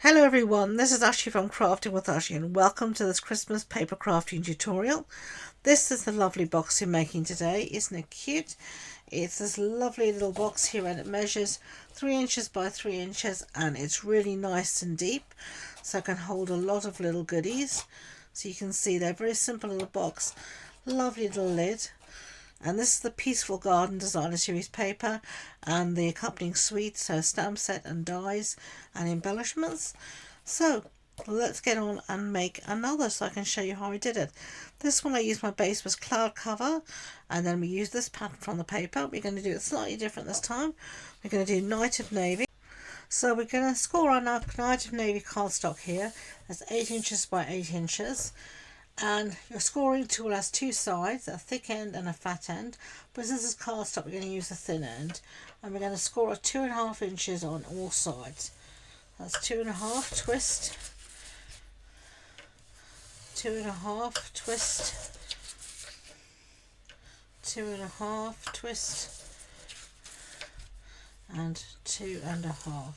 Hello everyone, this is Ashee from Crafting with Ashee and welcome to this Christmas paper crafting tutorial. This is the lovely box you're making today. Isn't it cute? It's this lovely little box here and it measures 3 inches by 3 inches and it's really nice and deep, so it can hold a lot of little goodies. So you can see they're very simple little box, lovely little lid. And this is the Peaceful Garden Designer Series paper and the accompanying suite, so stamp set and dies and embellishments. So let's get on and make another so I can show you how I did it. This one I used, my base was cloud cover, and then we used this pattern from the paper. We're going to do it slightly different this time. We're going to do Night of Navy. So we're going to score on our Night of Navy cardstock here. That's 8 inches by 8 inches. And your scoring tool has two sides, a thick end and a fat end, but since this is cardstock we're going to use the thin end, and we're going to score at 2.5 inches on all sides. That's 2.5, twist, 2.5, twist, 2.5, twist, and 2.5,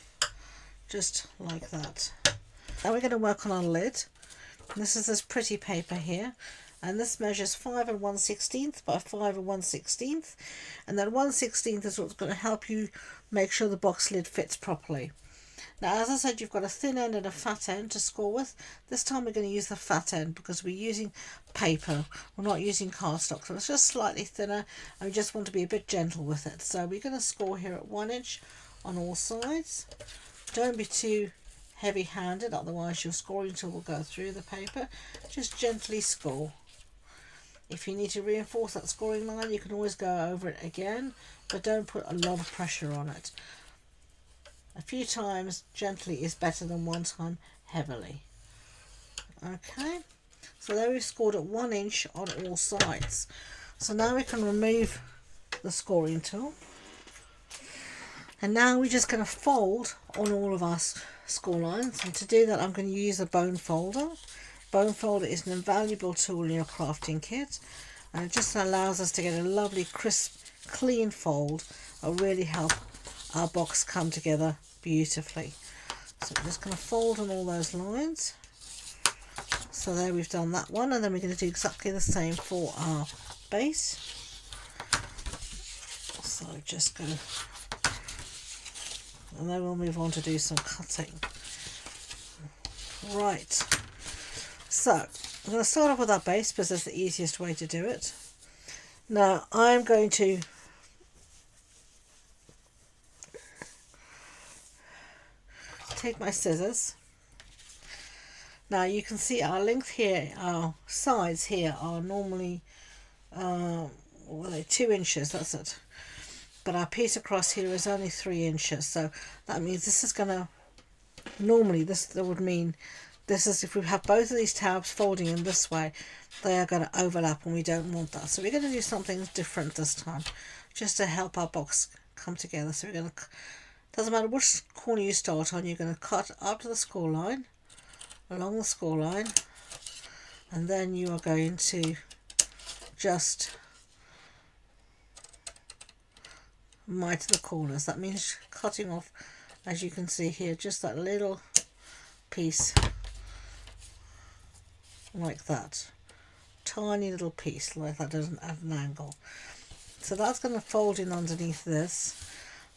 just like that. Now we're going to work on our lid. This is this pretty paper here, and this measures 5 1/16 by 5 1/16, and that 1/16 is what's going to help you make sure the box lid fits properly. Now, as I said, you've got a thin end and a fat end to score with. This time we're going to use the fat end because we're using paper, we're not using cardstock, so it's just slightly thinner and we just want to be a bit gentle with it. So we're going to score here at 1 inch on all sides. Don't be too heavy-handed, otherwise your scoring tool will go through the paper. Just gently score. If you need to reinforce that scoring line, you can always go over it again, but don't put a lot of pressure on it. A few times gently is better than one time heavily. Okay, so there we've scored at 1 inch on all sides. So now we can remove the scoring tool, and now we're just going to fold on all of our score lines, and to do that I'm going to use a bone folder. Bone folder is an invaluable tool in your crafting kit, and it just allows us to get a lovely crisp clean fold that will really help our box come together beautifully. So we're just going to fold on all those lines. So there we've done that one, and then we're going to do exactly the same for our base. So just go, and then we'll move on to do some cutting. Right, so I'm going to start off with our base because that's the easiest way to do it. Now I'm going to take my scissors. Now you can see our length here, our sides here are normally 2 inches, that's it. But our piece across here is only 3 inches, so that means this is going to, normally that would mean this is, if we have both of these tabs folding in this way, they are going to overlap and we don't want that. So we're going to do something different this time, just to help our box come together. So we're going to, doesn't matter which corner you start on, you're going to cut up to the score line, along the score line, and then you are going to just mite the corners. That means cutting off, as you can see here, just that little piece like that, tiny little piece like that, doesn't have an angle. So that's going to fold in underneath this.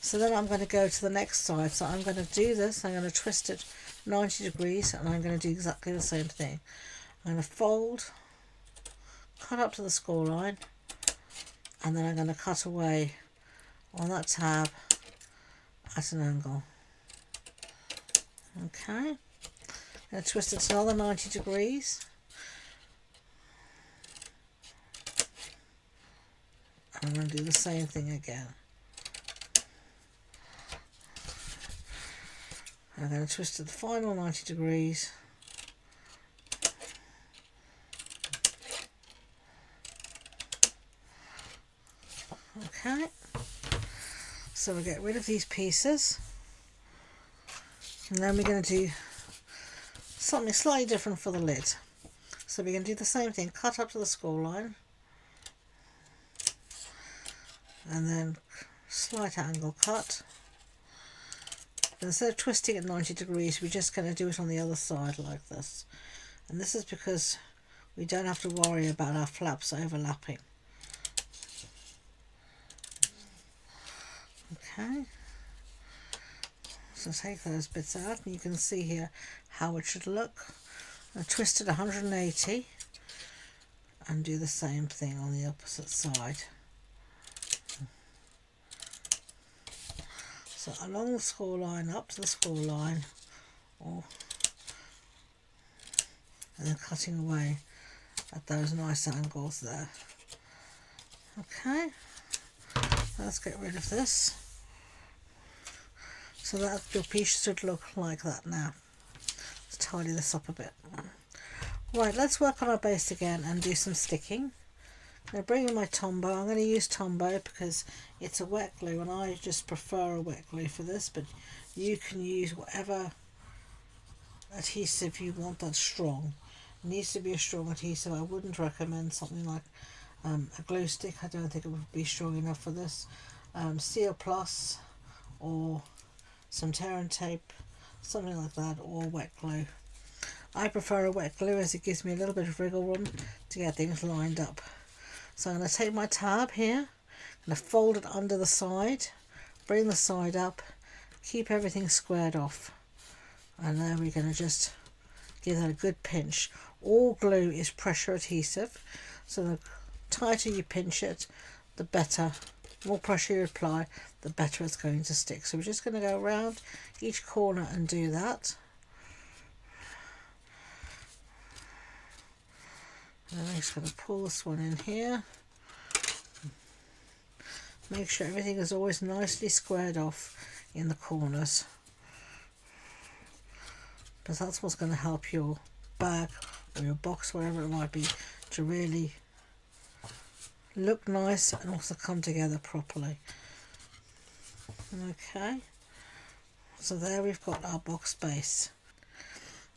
So then I'm going to go to the next side. So I'm going to do this, I'm going to twist it 90 degrees, and I'm going to do exactly the same thing. I'm going to fold, cut up to the score line, and then I'm going to cut away on that tab at an angle. Okay, I'm going to twist it to another 90 degrees, and I'm going to do the same thing again. I'm going to twist it the final 90 degrees, okay. So we'll get rid of these pieces, and then we're going to do something slightly different for the lid. So we're going to do the same thing, cut up to the score line, and then slight angle cut, instead of twisting at 90 degrees, we're just going to do it on the other side like this. And this is because we don't have to worry about our flaps overlapping. Okay, so take those bits out and you can see here how it should look. I twist it 180 and do the same thing on the opposite side. So along the score line, up to the score line, and then cutting away at those nice angles there. Okay, let's get rid of this. So that your piece should look like that now. Let's tidy this up a bit. Right, let's work on our base again and do some sticking. I'm going to bring in my Tombow. I'm going to use Tombow because it's a wet glue and I just prefer a wet glue for this, but you can use whatever adhesive you want that's strong. It needs to be a strong adhesive. I wouldn't recommend something like a glue stick. I don't think it would be strong enough for this. Seal Plus or some tear and tape, something like that, or wet glue. I prefer a wet glue as it gives me a little bit of wriggle room to get things lined up. So I'm going to take my tab here, I'm going to fold it under the side, bring the side up, keep everything squared off, and then we're going to just give that a good pinch. All glue is pressure adhesive, so the tighter you pinch it, the better. The more pressure you apply, the better it's going to stick. So we're just going to go around each corner and do that. And I'm just going to pull this one in here. Make sure everything is always nicely squared off in the corners, because that's what's going to help your bag or your box, whatever it might be, to really look nice and also come together properly. Okay, so there we've got our box base.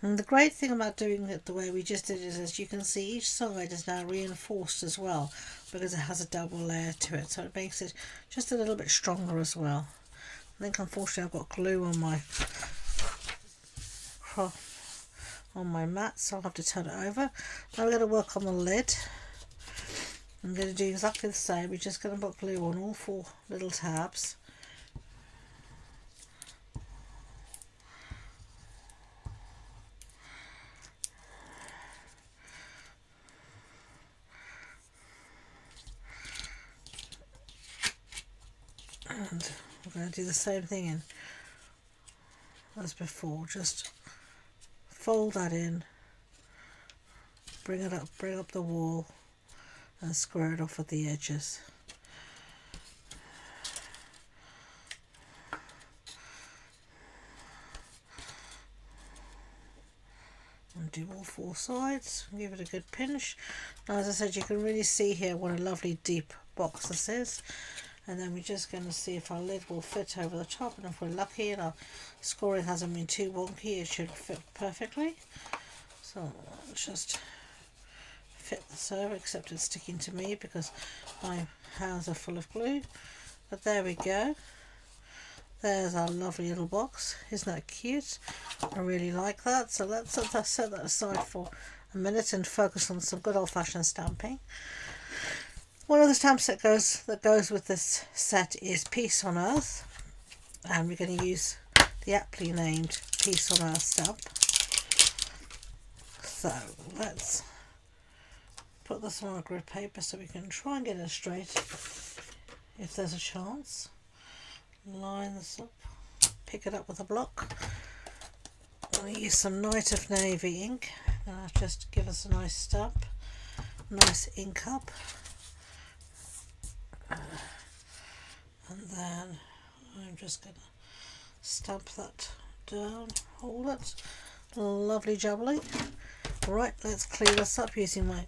And the great thing about doing it the way we just did it is, as you can see, each side is now reinforced as well because it has a double layer to it, so it makes it just a little bit stronger as well. I think unfortunately I've got glue on my mat, so I'll have to turn it over. Now we're going to work on the lid. I'm going to do exactly the same. We're just going to put glue on all 4 little tabs. And we're going to do the same thing in as before. Just fold that in, bring it up, bring up the wall, and square it off at the edges. And do all 4 sides and give it a good pinch. Now, as I said, you can really see here what a lovely deep box this is. And then we're just going to see if our lid will fit over the top, and if we're lucky and our scoring hasn't been too wonky, it should fit perfectly. So let's just fit this over, except it's sticking to me because my hands are full of glue. But there we go. There's our lovely little box. Isn't that cute? I really like that. So let's set that aside for a minute and focus on some good old-fashioned stamping. One of the stamps that goes with this set is Peace on Earth, and we're going to use the aptly named Peace on Earth stamp. So let's put this on our grid paper so we can try and get it straight if there's a chance. Line this up, pick it up with a block. I'm going to use some Night of Navy ink, and I'll just give us a nice stamp, nice ink up. And then I'm just going to stamp that down, hold it, lovely jubbly. Right, let's clean this up using my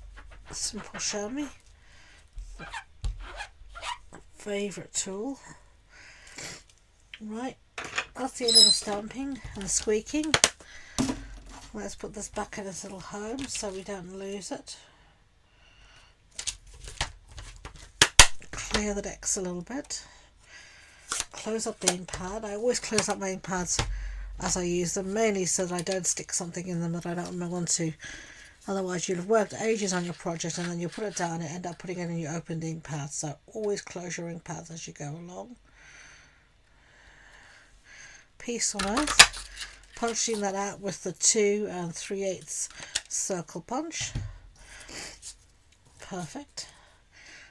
simple chamois, favourite tool. Right, that's the end of the stamping and the squeaking. Let's put this back in its little home so we don't lose it. Clear the decks a little bit, close up the ink pad. I always close up my ink pads as I use them, mainly so that I don't stick something in them that I don't want to. Otherwise you'll have worked ages on your project and then you put it down and end up putting it in your opened ink pad. So always close your ink pads as you go along. Peace on Earth. Punching that out with the 2 3/8 circle punch. Perfect.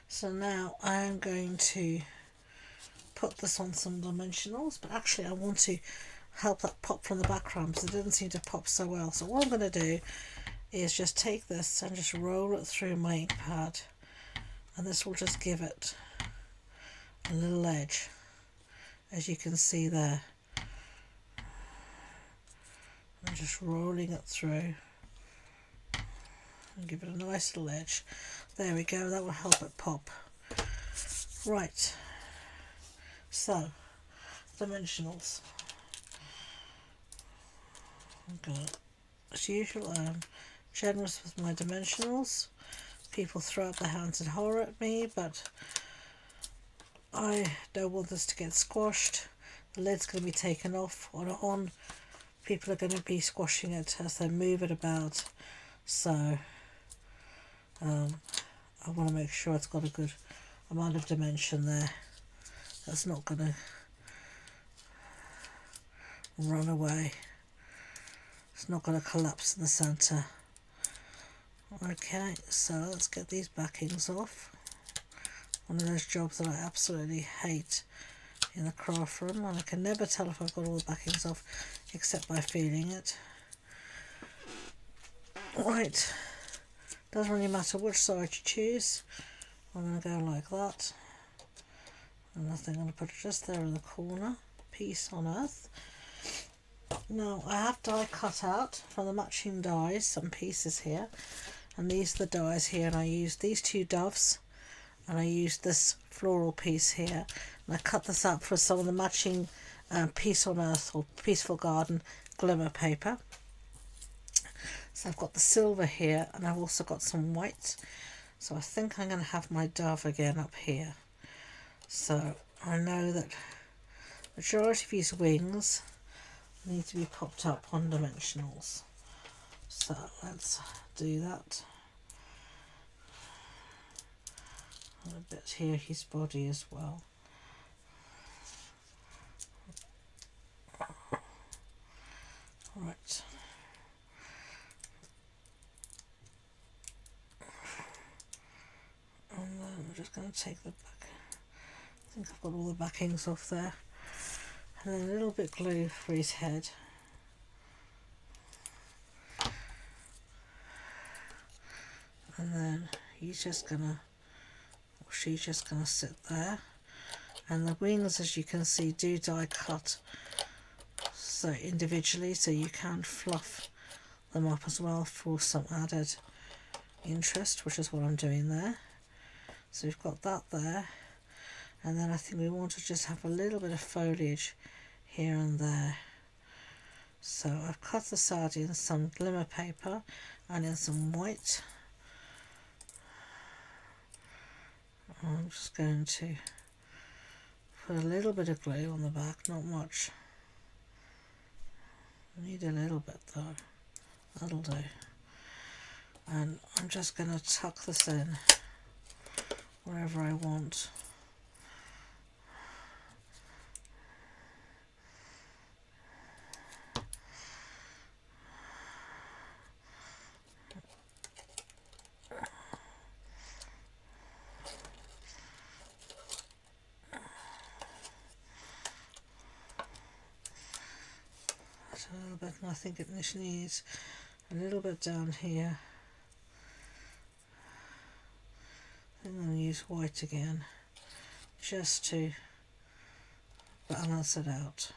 So now I am going to put this on some dimensionals, but actually I want to help that pop from the background because it didn't seem to pop so well. So what I'm going to do is just take this and just roll it through my ink pad, and this will just give it a little edge, as you can see there. I'm just rolling it through and give it a nice little edge. There we go, that will help it pop. Right, so dimensionals. I'm gonna, as usual, I'm generous with my dimensionals. People throw up their hands in horror at me, but I don't want this to get squashed. The lid's going to be taken off on. People are going to be squashing it as they move it about, so I want to make sure it's got a good amount of dimension there. That's not going to run away. It's not going to collapse in the centre. Okay, so let's get these backings off. One of those jobs that I absolutely hate in the craft room, and I can never tell if I've got all the backings off except by feeling it. Right, doesn't really matter which side you choose. I'm going to go like that, and I think I'm going to put it just there in the corner. Peace on Earth. Now I have die cut out from the matching dies, some pieces here, and these are the dies here, and I used these 2 doves and I used this floral piece here, and I cut this up for some of the matching Peace on Earth or Peaceful Garden glimmer paper. So I've got the silver here, and I've also got some white, so I think I'm going to have my dove again up here. So I know that the majority of these wings need to be popped up on dimensionals, so let's do that. And a bit here, his body as well. Right. And then I'm just going to take the back. I think I've got all the backings off there. And then a little bit glue for his head. And then he's just gonna, or she's just gonna sit there. And the wings, as you can see, do die cut so individually, so you can fluff them up as well for some added interest, which is what I'm doing there. So we've got that there, and then I think we want to just have a little bit of foliage here and there. So I've cut this out in some glimmer paper and in some white. I'm just going to put a little bit of glue on the back, not much. I need a little bit though, that'll do. And I'm just going to tuck this in wherever I want. A little bit, and I think it needs a little bit down here. I'm going to use white again just to balance it out.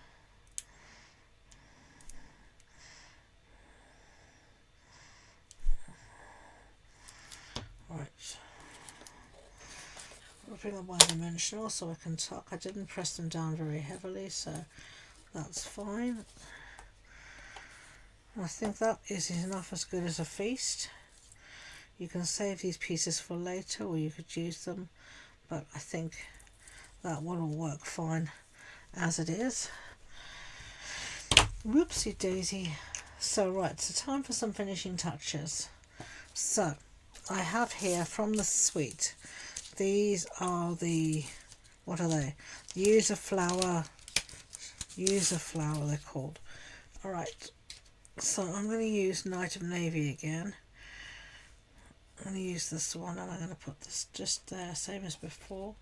Right, I'll bring up my dimensional so I can tuck. I didn't press them down very heavily, so that's fine. I think that is enough, as good as a feast. You can save these pieces for later, or you could use them, but I think that one will work fine as it is. Whoopsie daisy. So right, so time for some finishing touches. So I have here from the suite, these are the, what are they? User flower they're called. Alright, so I'm going to use Night of Navy again. I'm going to use this one and I'm going to put this just there, same as before.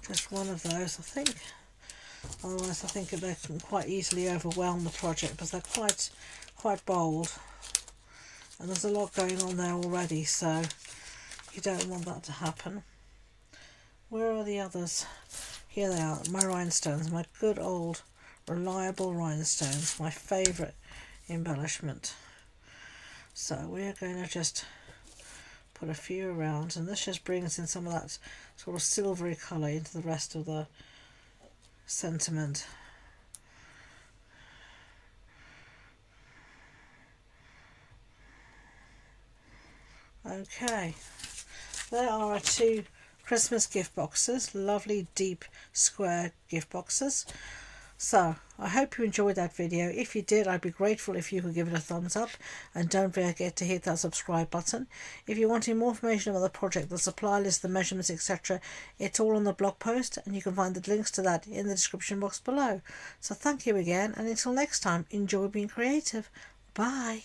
Just one of those, I think. Otherwise I think they can quite easily overwhelm the project because they're quite bold. And there's a lot going on there already, so you don't want that to happen. Where are the others? Here they are, my rhinestones, my good old reliable rhinestones, my favourite embellishment. So we're going to just put a few around, and this just brings in some of that sort of silvery colour into the rest of the sentiment. Okay, there are our two Christmas gift boxes, lovely deep square gift boxes. So I hope you enjoyed that video. If you did, I'd be grateful if you could give it a thumbs up, and don't forget to hit that subscribe button. If you want more information about the project, the supply list, the measurements, etc., it's all on the blog post, and you can find the links to that in the description box below. So thank you again, and until next time, enjoy being creative. Bye.